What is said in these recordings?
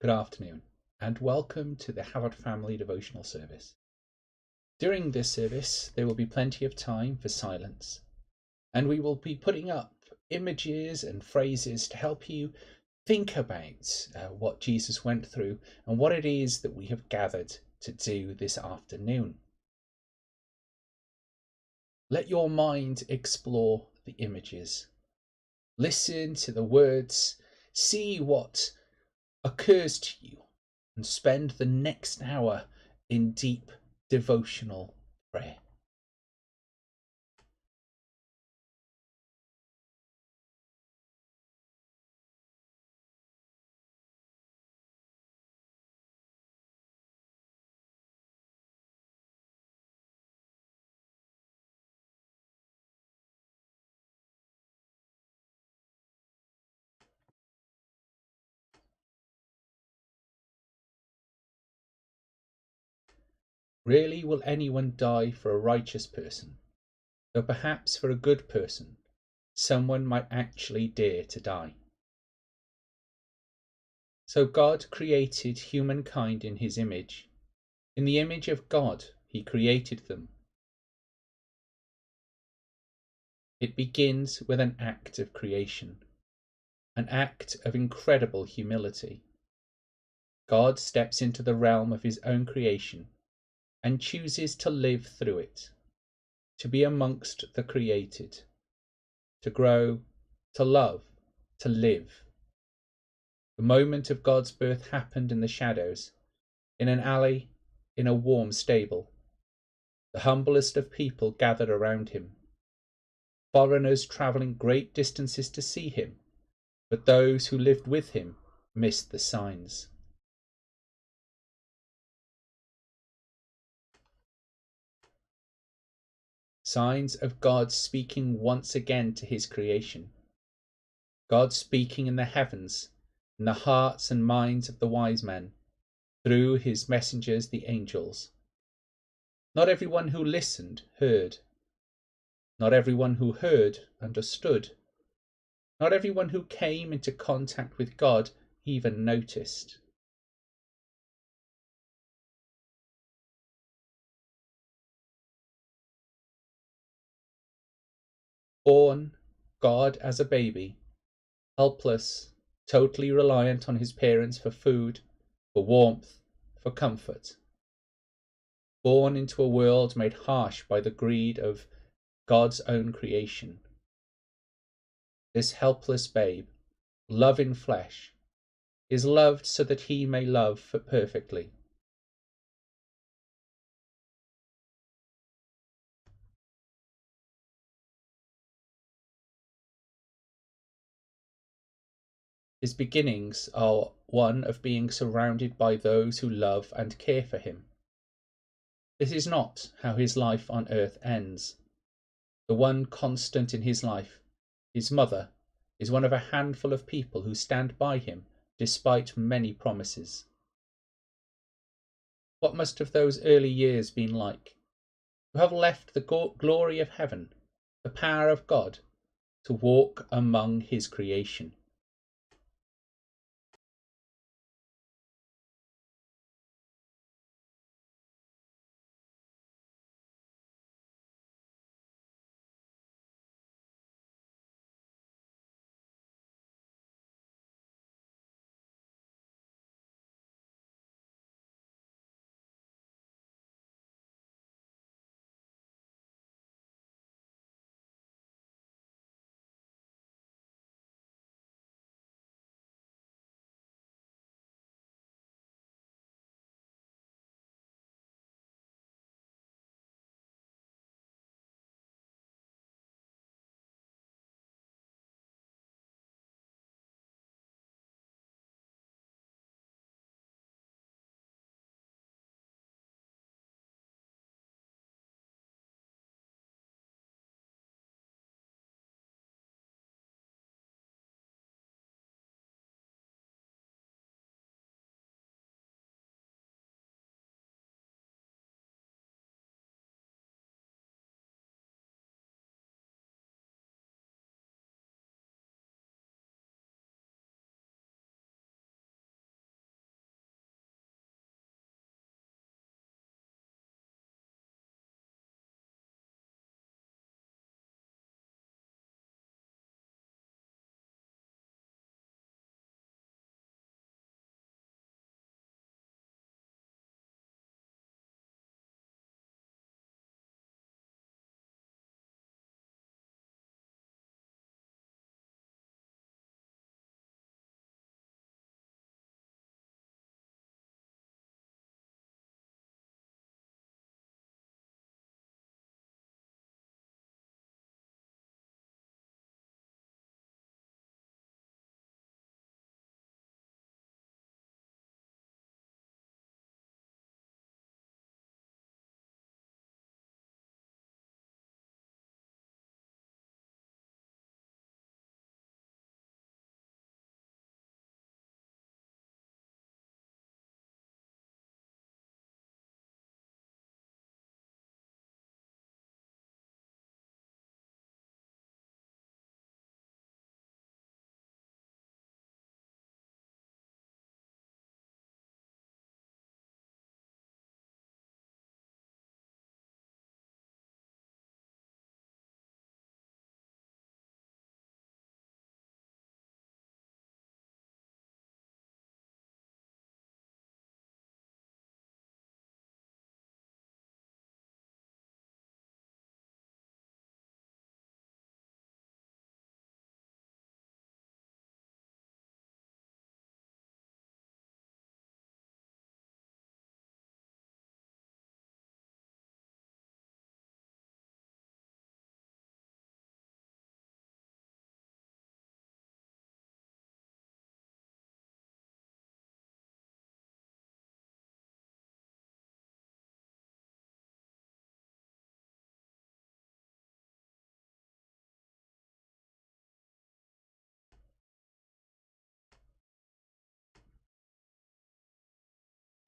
Good afternoon, and welcome to the Howard Family Devotional Service. During this service, there will be plenty of time for silence, and we will be putting up images and phrases to help you think about what Jesus went through and what it is that we have gathered to do this afternoon. Let your mind explore the images. Listen to the words, see what occurs to you, and spend the next hour in deep devotional prayer. Rarely will anyone die for a righteous person, though perhaps for a good person, someone might actually dare to die. So God created humankind in his image. In the image of God, he created them. It begins with an act of creation, an act of incredible humility. God steps into the realm of his own creation and chooses to live through it, to be amongst the created, to grow, to love, to live. The moment of God's birth happened in the shadows, in an alley, in a warm stable. The humblest of people gathered around him, foreigners travelling great distances to see him, but those who lived with him missed the signs. Signs of God speaking once again to his creation. God speaking in the heavens, in the hearts and minds of the wise men, through his messengers, the angels. Not everyone who listened heard. Not everyone who heard understood. Not everyone who came into contact with God even noticed. Born, God as a baby, helpless, totally reliant on his parents for food, for warmth, for comfort. Born into a world made harsh by the greed of God's own creation. This helpless babe, love in flesh, is loved so that he may love perfectly. His beginnings are one of being surrounded by those who love and care for him. This is not how his life on earth ends. The one constant in his life, his mother, is one of a handful of people who stand by him despite many promises. What must have those early years been like? To have left the glory of heaven, the power of God, to walk among his creation.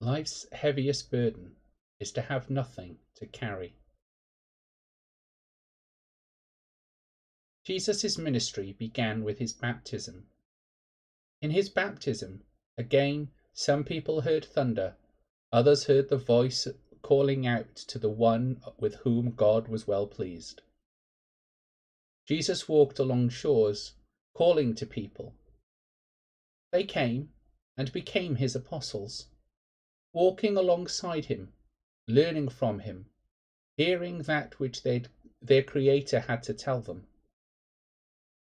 Life's heaviest burden is to have nothing to carry. Jesus' ministry began with his baptism. In his baptism, again, some people heard thunder, others heard the voice calling out to the one with whom God was well pleased. Jesus walked along shores, calling to people. They came and became his apostles, walking alongside him, learning from him, hearing that which their Creator had to tell them.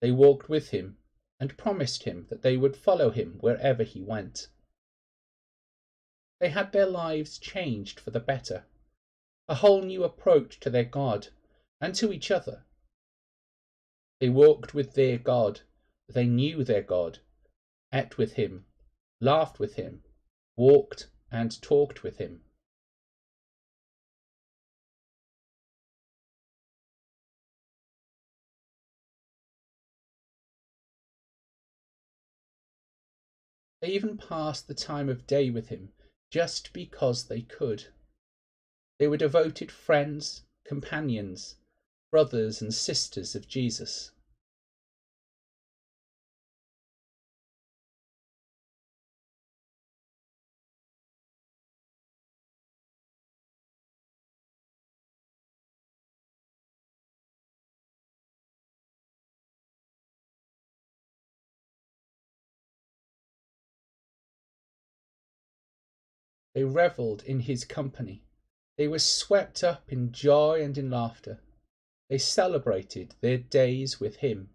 They walked with him and promised him that they would follow him wherever he went. They had their lives changed for the better, a whole new approach to their God and to each other. They walked with their God, they knew their God, ate with him, laughed with him, walked and talked with him. They even passed the time of day with him just because they could. They were devoted friends, companions, brothers and sisters of Jesus. They revelled in his company. They were swept up in joy and in laughter. They celebrated their days with him.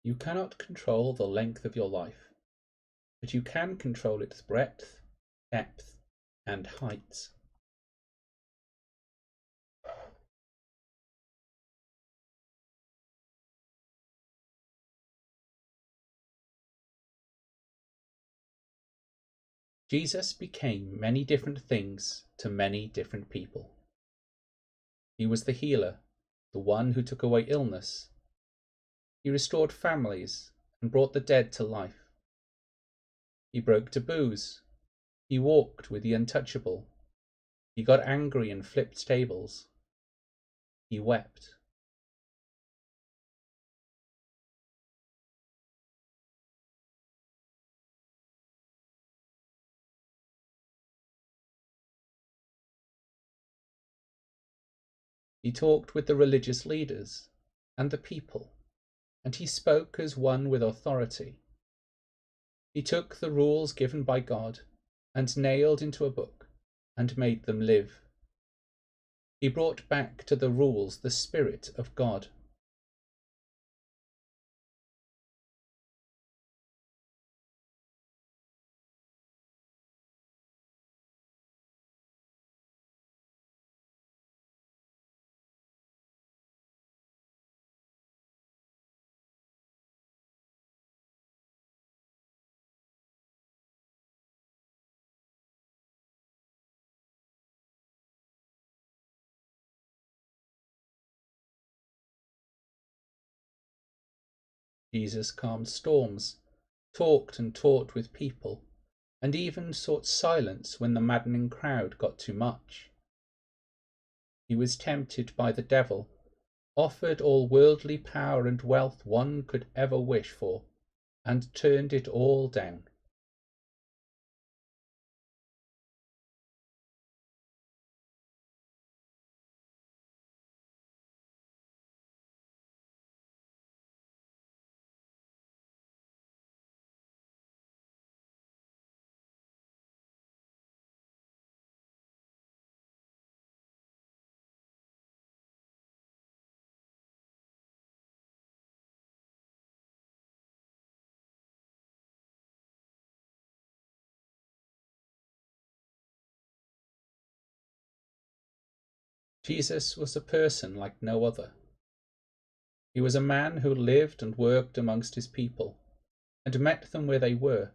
You cannot control the length of your life, but you can control its breadth, depth, and height. Jesus became many different things to many different people. He was the healer, the one who took away illness. He restored families and brought the dead to life. He broke taboos. He walked with the untouchable. He got angry and flipped tables. He wept. He talked with the religious leaders and the people, and he spoke as one with authority. He took the rules given by God and nailed into a book and made them live. He brought back to the rules the Spirit of God. Jesus calmed storms, talked and taught with people, and even sought silence when the maddening crowd got too much. He was tempted by the devil, offered all worldly power and wealth one could ever wish for, and turned it all down. Jesus was a person like no other. He was a man who lived and worked amongst his people, and met them where they were,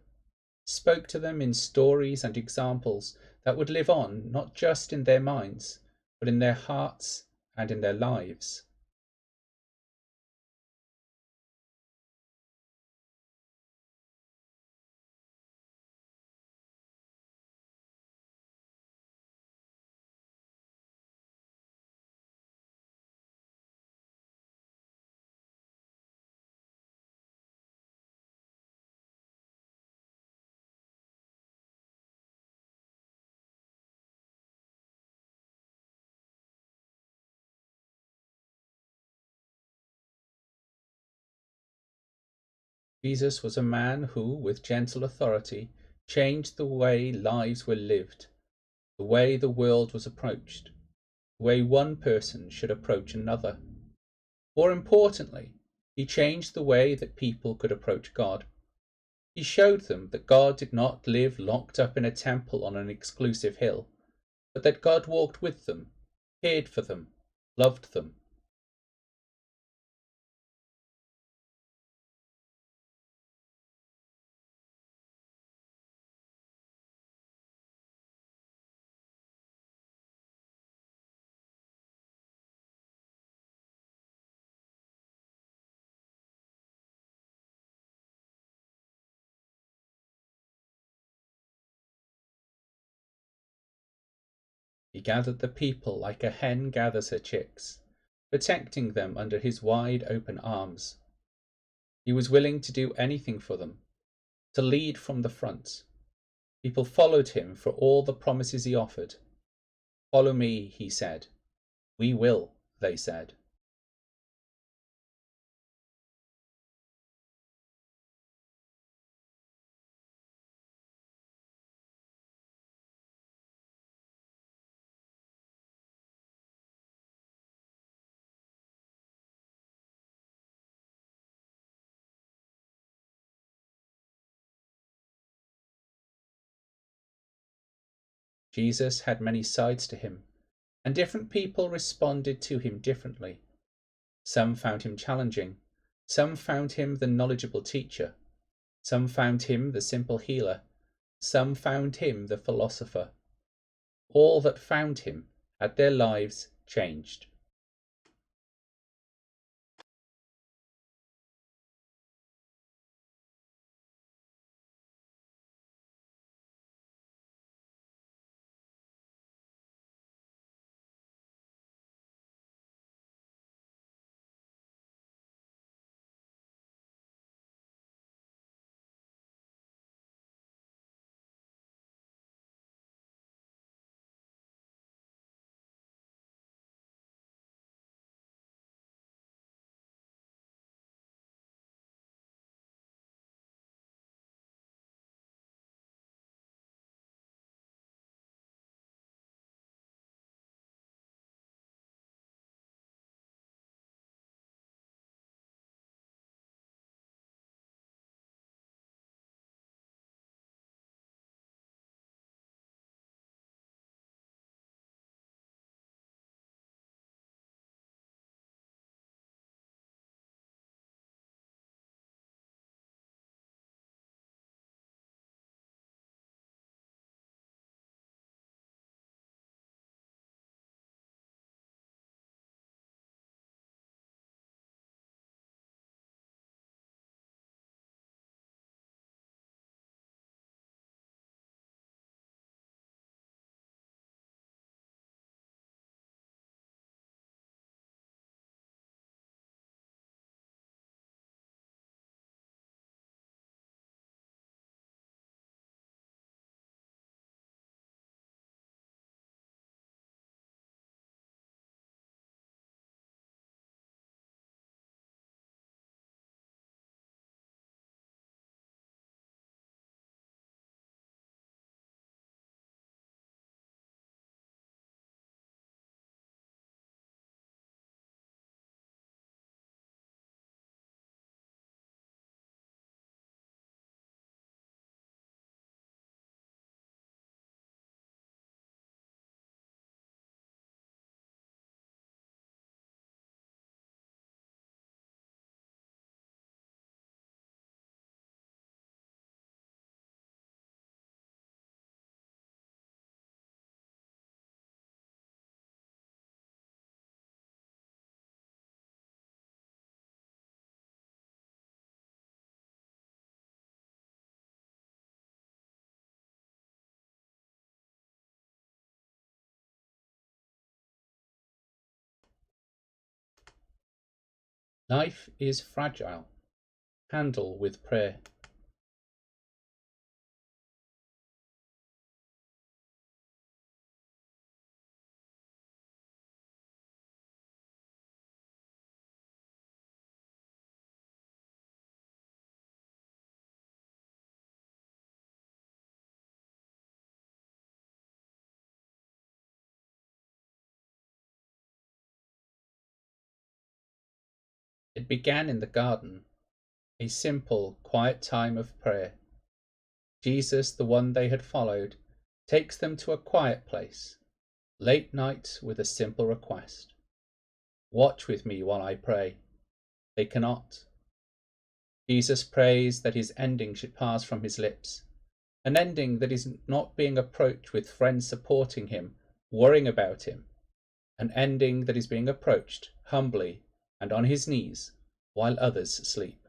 spoke to them in stories and examples that would live on not just in their minds, but in their hearts and in their lives. Jesus was a man who, with gentle authority, changed the way lives were lived, the way the world was approached, the way one person should approach another. More importantly, he changed the way that people could approach God. He showed them that God did not live locked up in a temple on an exclusive hill, but that God walked with them, cared for them, loved them. He gathered the people like a hen gathers her chicks, protecting them under his wide open arms. He was willing to do anything for them, to lead from the front. People followed him for all the promises he offered. Follow me, he said. We will, they said. Jesus had many sides to him, and different people responded to him differently. Some found him challenging, some found him the knowledgeable teacher, some found him the simple healer, some found him the philosopher. All that found him had their lives changed. Life is fragile. Handle with prayer. It began in the garden, a simple, quiet time of prayer. Jesus, the one they had followed, takes them to a quiet place, late night, with a simple request. Watch with me while I pray. They cannot. Jesus prays that his ending should pass from his lips, an ending that is not being approached with friends supporting him, worrying about him, an ending that is being approached humbly and on his knees while others sleep.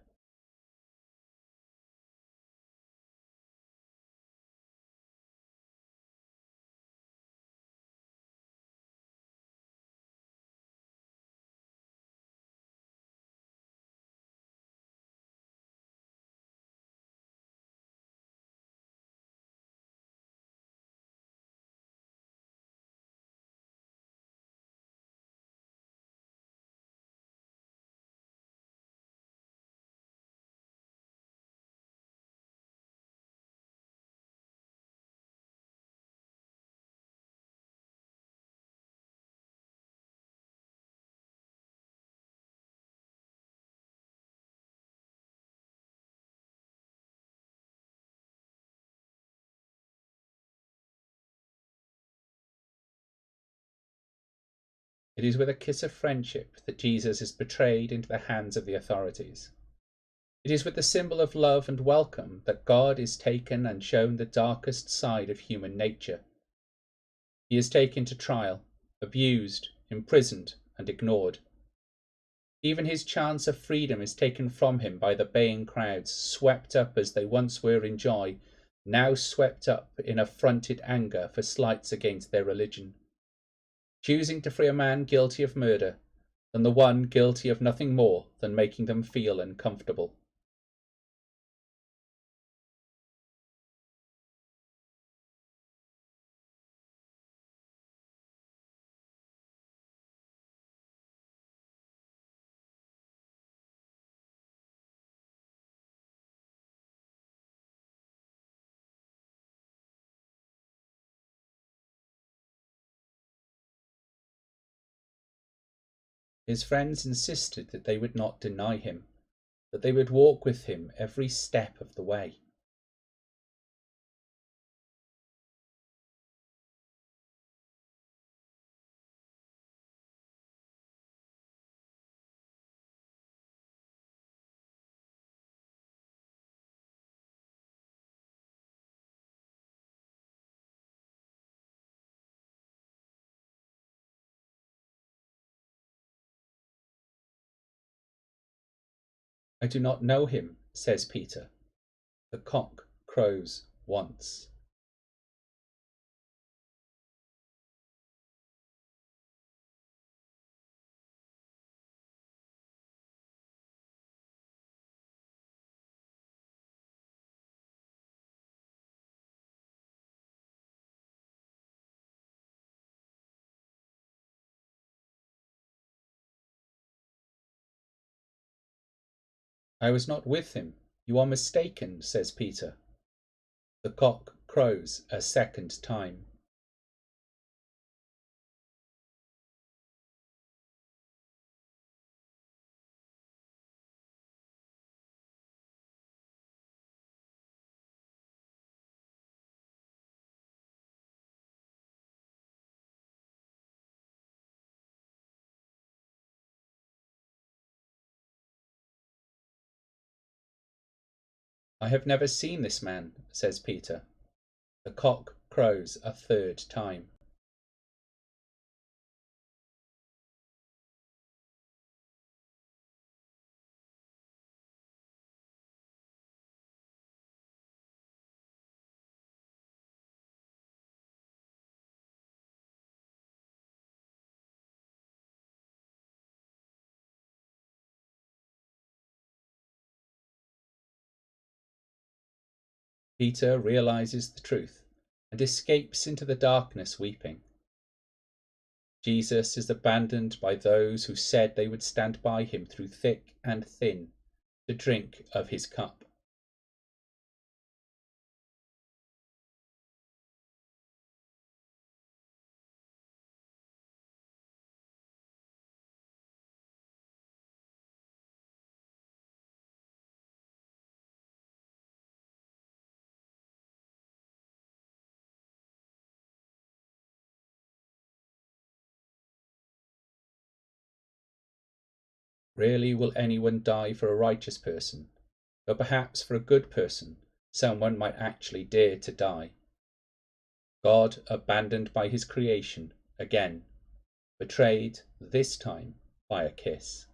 It is with a kiss of friendship that Jesus is betrayed into the hands of the authorities. It is with the symbol of love and welcome that God is taken and shown the darkest side of human nature. He is taken to trial, abused, imprisoned, and ignored. Even his chance of freedom is taken from him by the baying crowds, swept up as they once were in joy, now swept up in affronted anger for slights against their religion. Choosing to free a man guilty of murder than the one guilty of nothing more than making them feel uncomfortable. His friends insisted that they would not deny him, that they would walk with him every step of the way. I do not know him, says Peter. The cock crows once. I was not with him. You are mistaken, says Peter. The cock crows a second time. I have never seen this man, says Peter. The cock crows a third time. Peter realizes the truth and escapes into the darkness weeping. Jesus is abandoned by those who said they would stand by him through thick and thin to drink of his cup. Rarely will anyone die for a righteous person, but perhaps for a good person, someone might actually dare to die. God abandoned by his creation, again, betrayed, this time by a kiss.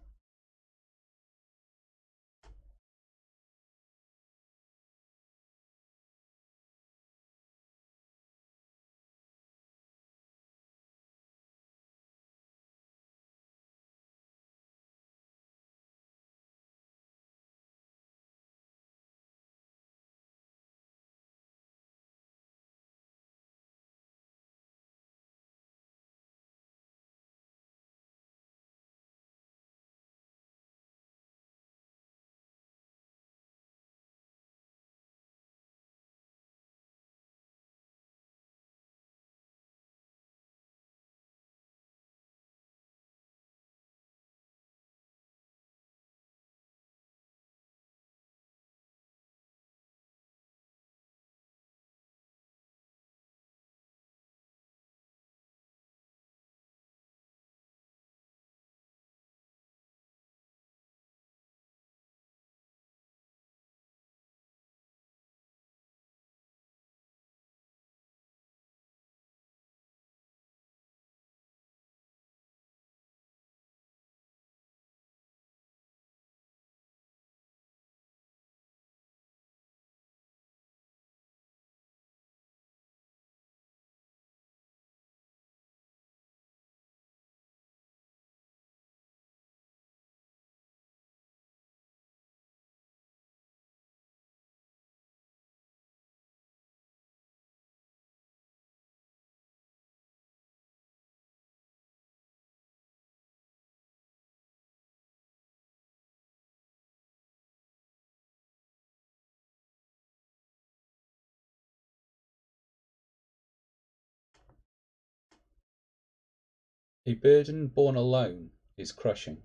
A burden borne alone is crushing.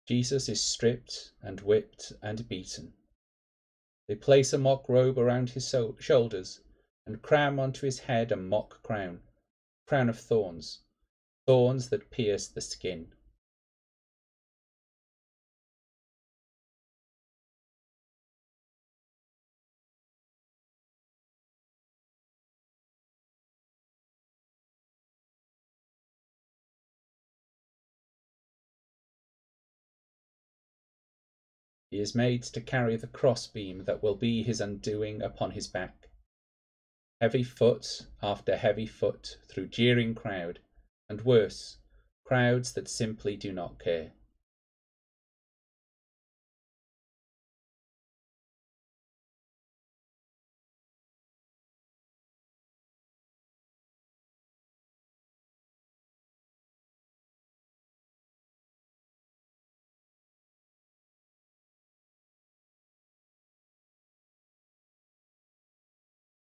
Jesus is stripped and whipped and beaten. They place a mock robe around his shoulders and cram onto his head a mock crown of thorns, thorns that pierce the skin. He is made to carry the crossbeam that will be his undoing upon his back. Heavy foot after heavy foot through jeering crowd, and worse, crowds that simply do not care.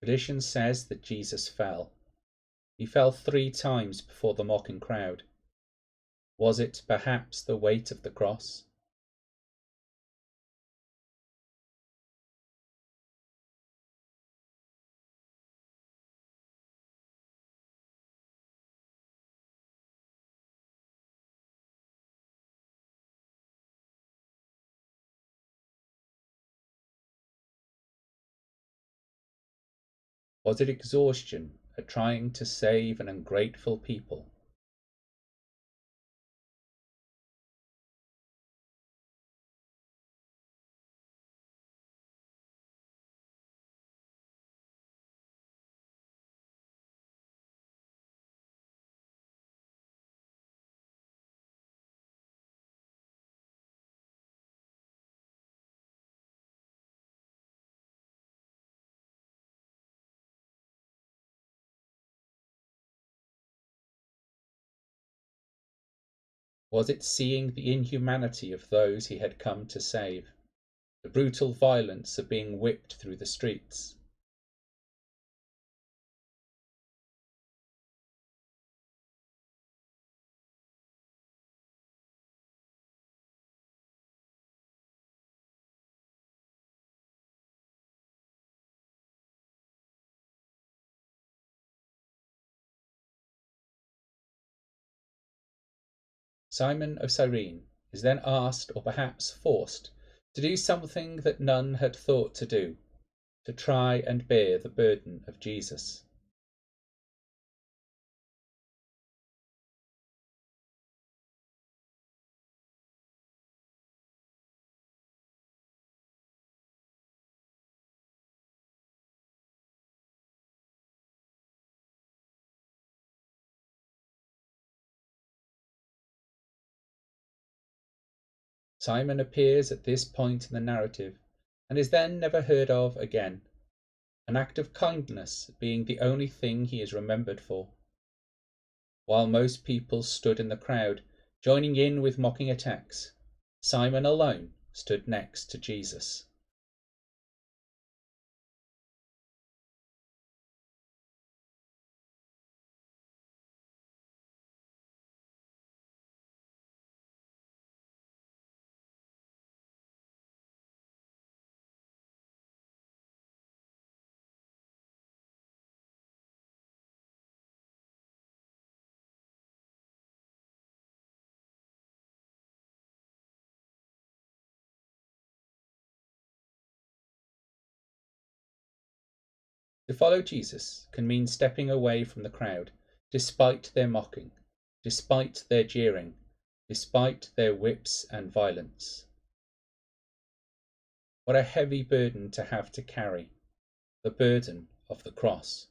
Tradition says that Jesus fell. He fell 3 times before the mocking crowd. Was it perhaps the weight of the cross? Was it exhaustion at trying to save an ungrateful people? Was it seeing the inhumanity of those he had come to save, the brutal violence of being whipped through the streets? Simon of Cyrene is then asked, or perhaps forced, to do something that none had thought to do, to try and bear the burden of Jesus. Simon appears at this point in the narrative and is then never heard of again, an act of kindness being the only thing he is remembered for. While most people stood in the crowd, joining in with mocking attacks, Simon alone stood next to Jesus. To follow Jesus can mean stepping away from the crowd, despite their mocking, despite their jeering, despite their whips and violence. What a heavy burden to have to carry, the burden of the cross.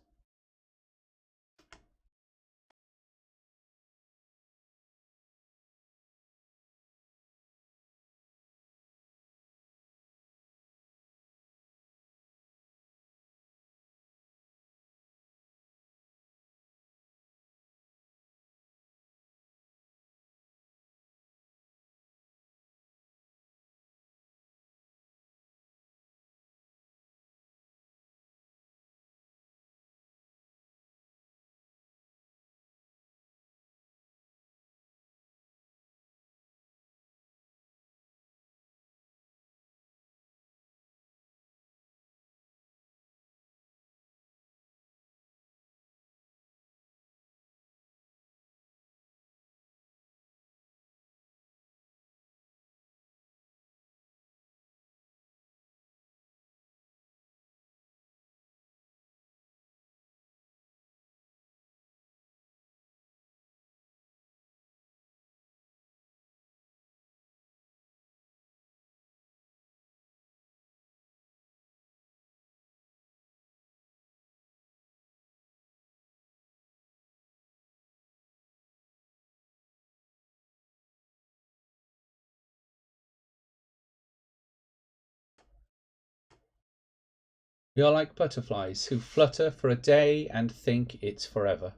We are like butterflies who flutter for a day and think it's forever.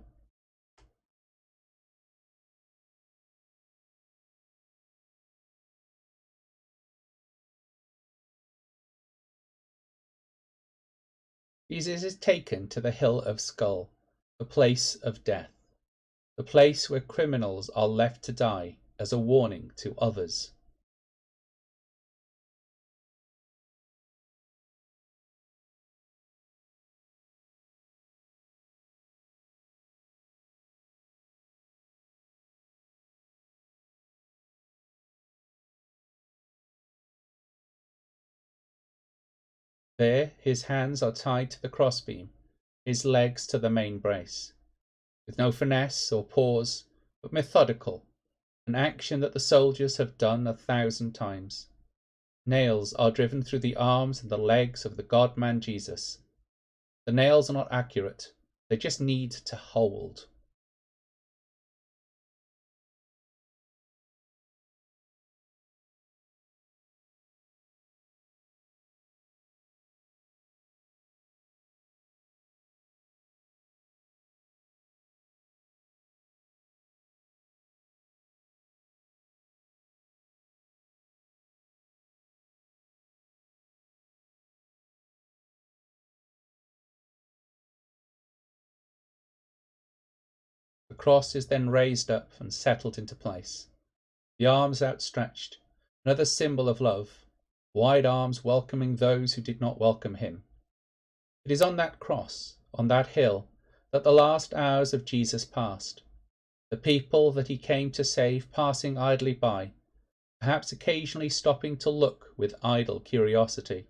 Jesus is taken to the hill of Skull, the place of death, the place where criminals are left to die as a warning to others. There his hands are tied to the crossbeam, his legs to the main brace, with no finesse or pause, but methodical, an action that the soldiers have done 1,000 times. Nails are driven through the arms and the legs of the God-man Jesus. The nails are not accurate, they just need to hold. The cross is then raised up and settled into place. The arms outstretched, another symbol of love, wide arms welcoming those who did not welcome him. It is on that cross, on that hill, that the last hours of Jesus passed. The people that he came to save passing idly by, perhaps occasionally stopping to look with idle curiosity.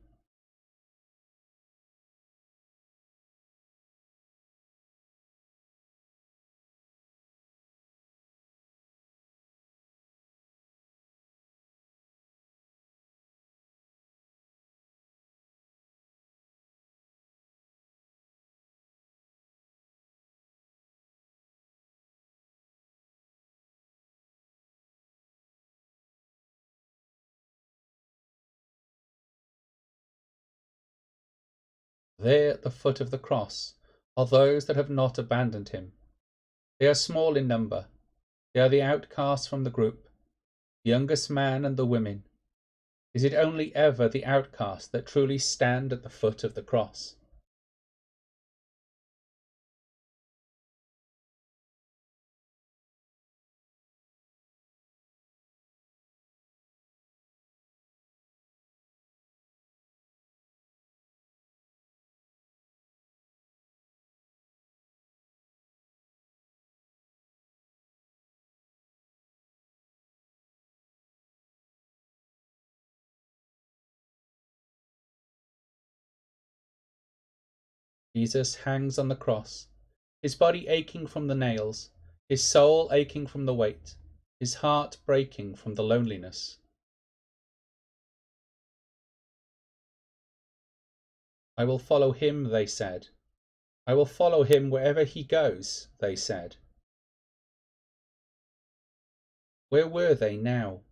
There at the foot of the cross are those that have not abandoned him. They are small in number. They are the outcasts from the group, the youngest man and the women. Is it only ever the outcasts that truly stand at the foot of the cross? Jesus hangs on the cross, his body aching from the nails, his soul aching from the weight, his heart breaking from the loneliness. I will follow him, they said. I will follow him wherever he goes, they said. Where were they now?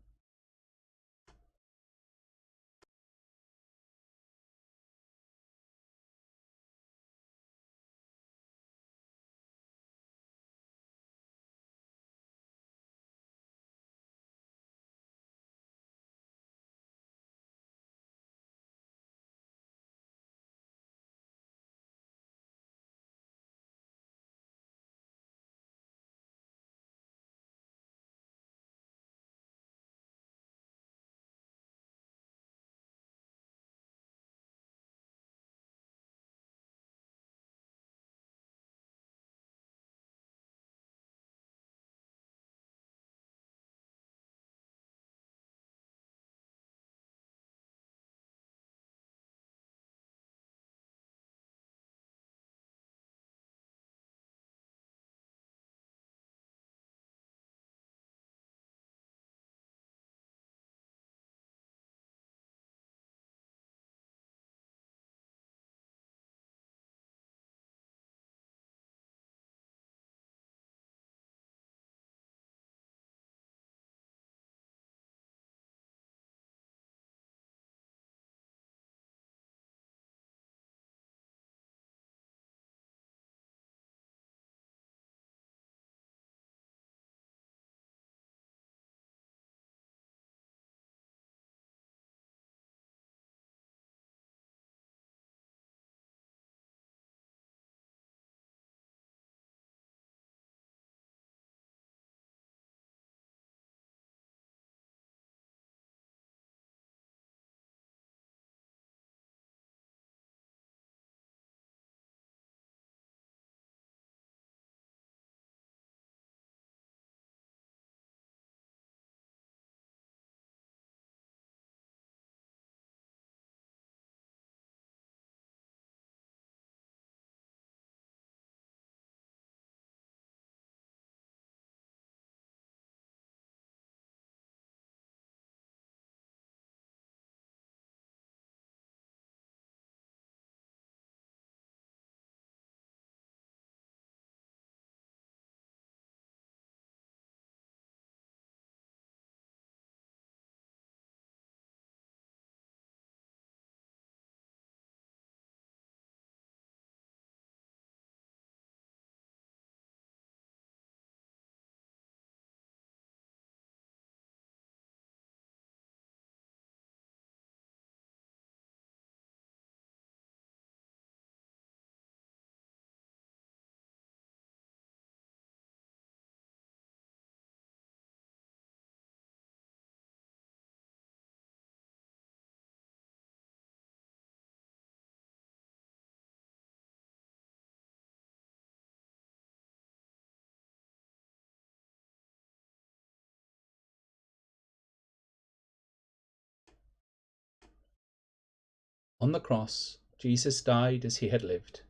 On the cross, Jesus died as he had lived,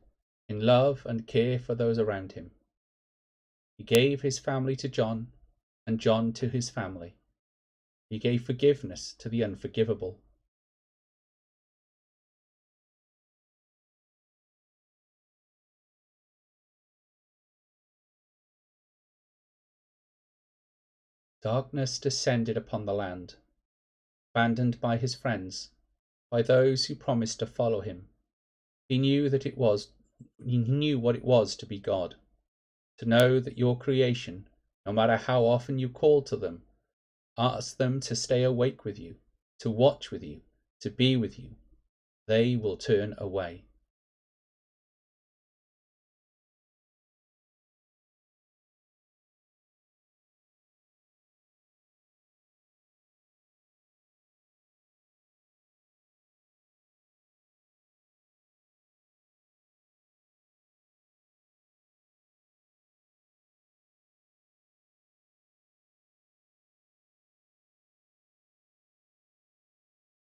in love and care for those around him. He gave his family to John, and John to his family. He gave forgiveness to the unforgivable. Darkness descended upon the land, abandoned by his friends, by those who promised to follow him. He knew what it was to be God, to know that your creation, no matter how often you called to them, asked them to stay awake with you, to watch with you, to be with you, they will turn away.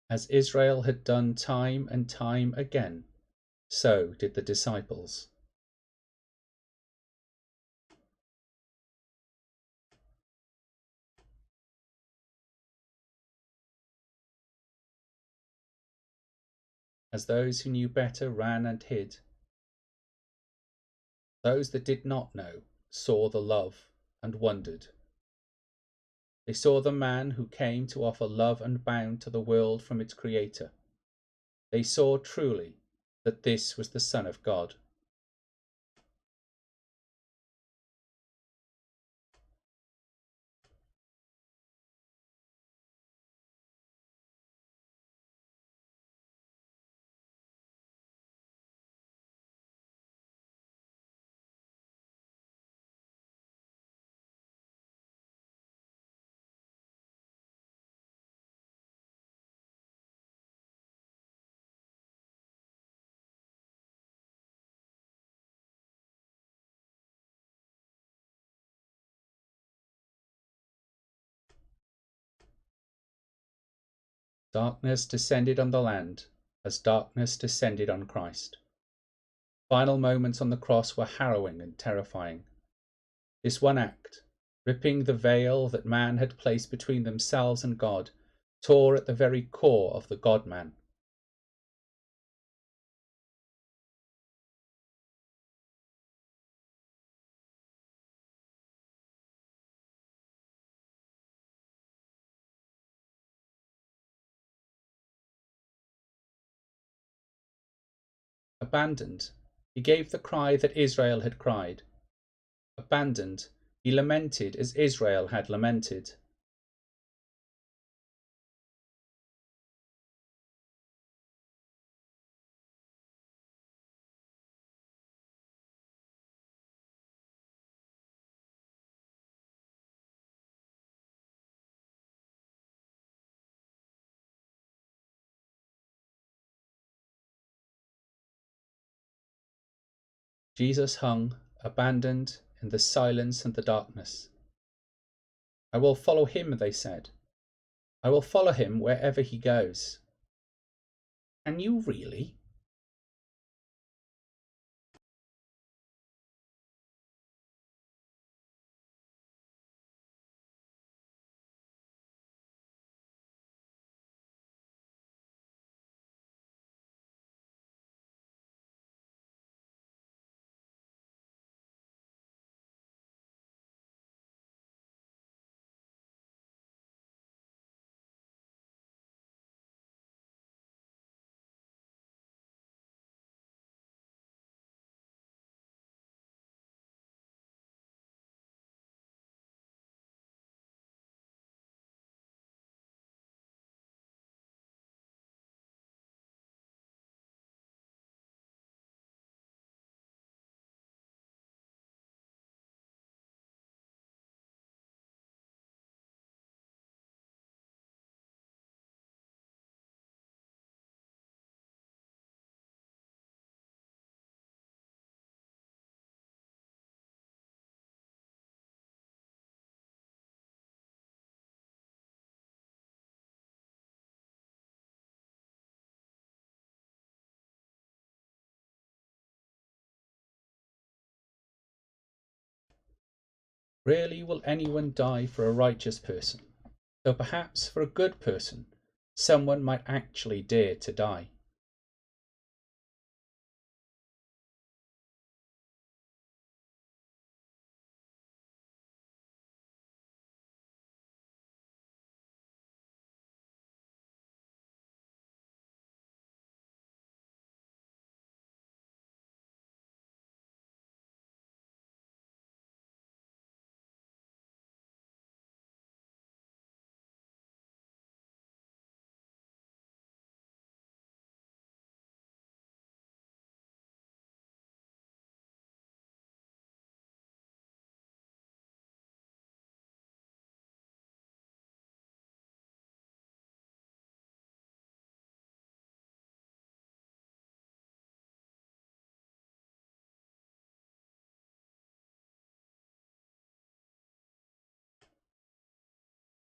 As Israel had done time and time again, so did the disciples. As those who knew better ran and hid, those that did not know saw the love and wondered. They saw the man who came to offer love unbound to the world from its creator. They saw truly that this was the Son of God. Darkness descended on the land as darkness descended on Christ. Final moments on the cross were harrowing and terrifying. This one act, ripping the veil that man had placed between themselves and God, tore at the very core of the God-man. Abandoned, he gave the cry that Israel had cried. Abandoned, he lamented as Israel had lamented. Jesus hung, abandoned, in the silence and the darkness. I will follow him, they said. I will follow him wherever he goes. Can you really? Rarely will anyone die for a righteous person, though perhaps for a good person someone might actually dare to die.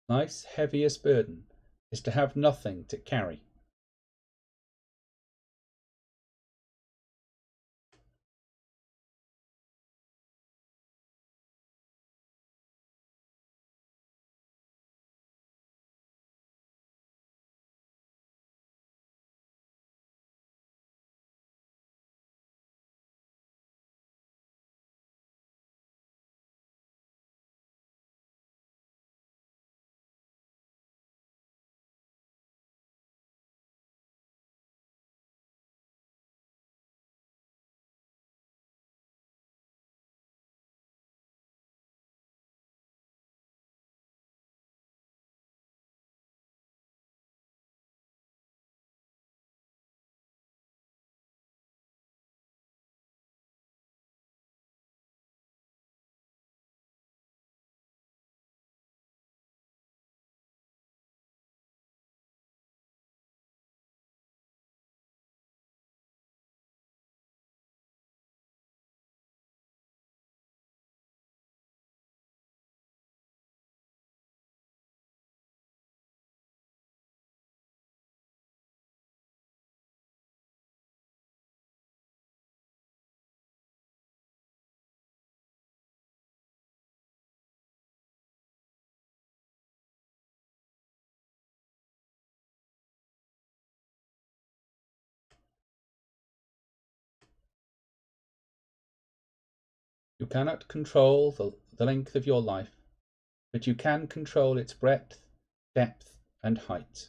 Life's heaviest burden is to have nothing to carry. You cannot control the length of your life, but you can control its breadth, depth, and height.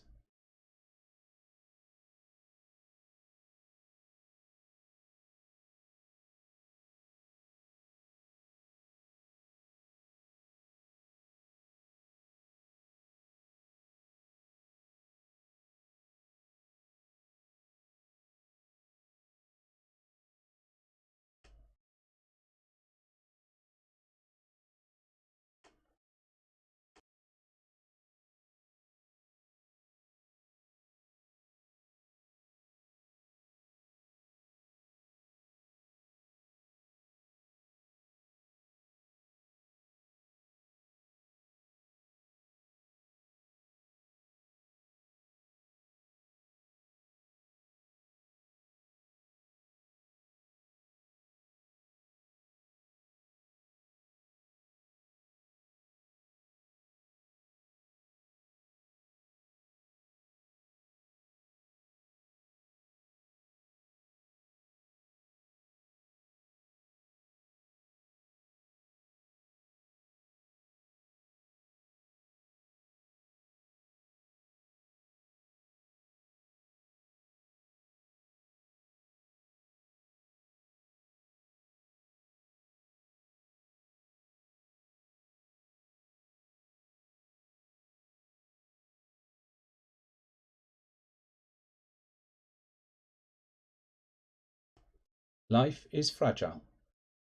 Life is fragile.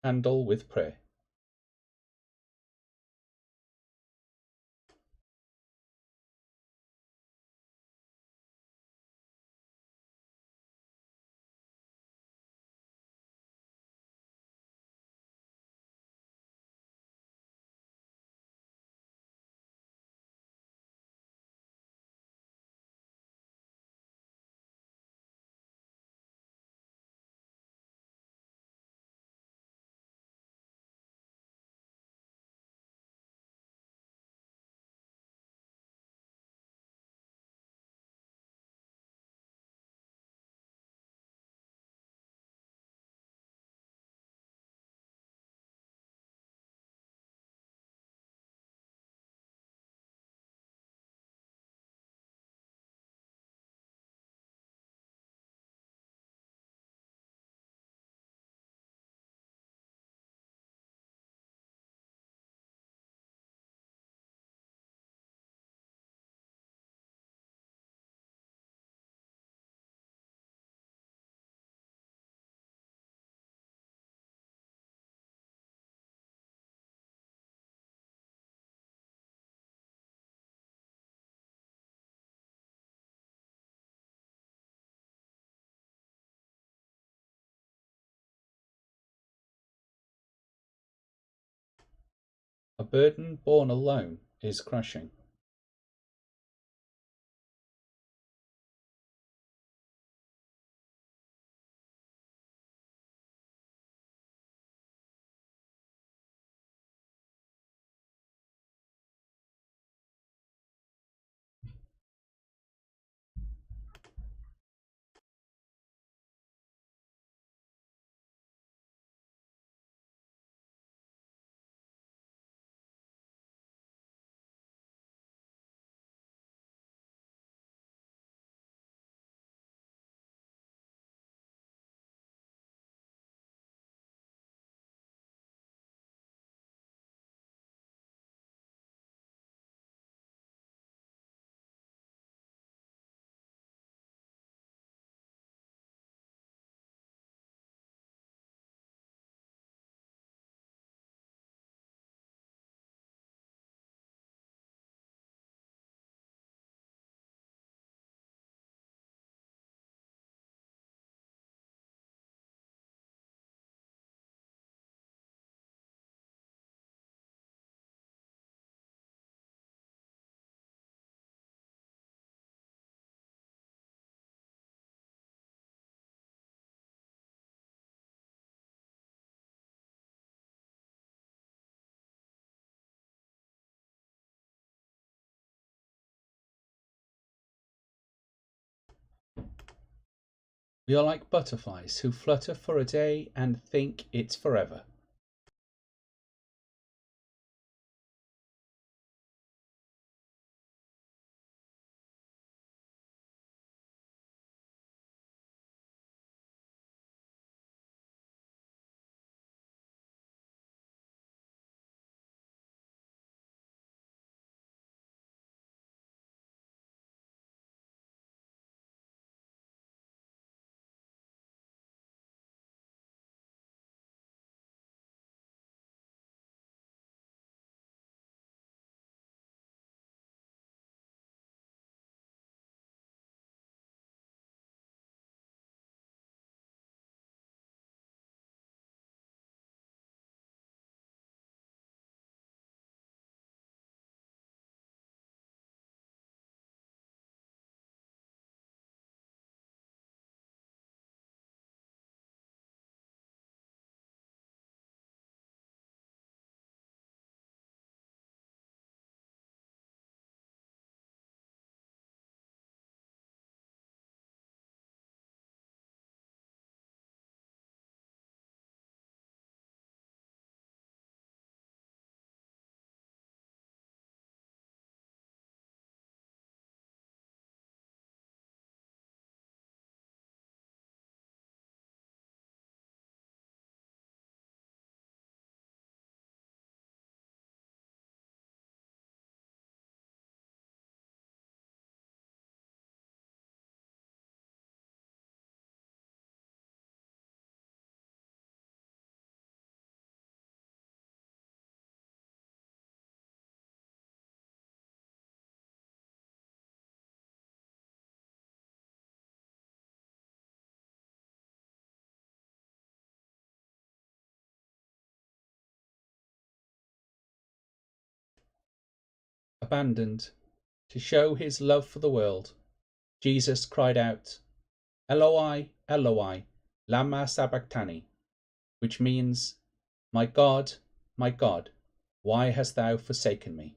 Handle with prayer. A burden borne alone is crushing. We are like butterflies who flutter for a day and think it's forever. Abandoned to show his love for the world, Jesus cried out, Eloi, Eloi, lama sabachthani, which means, my God, why hast thou forsaken me?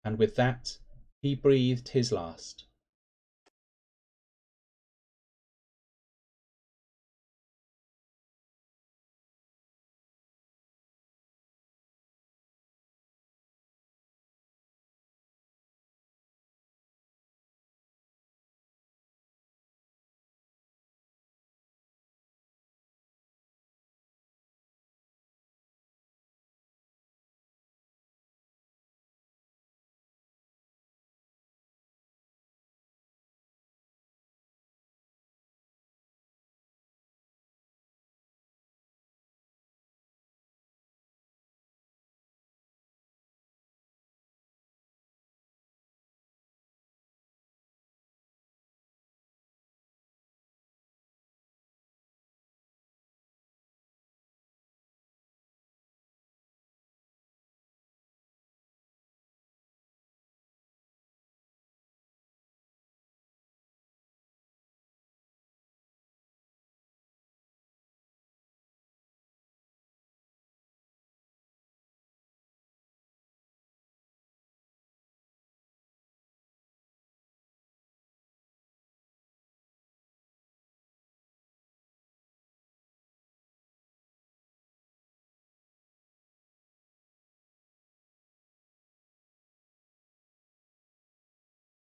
And with that, he breathed his last.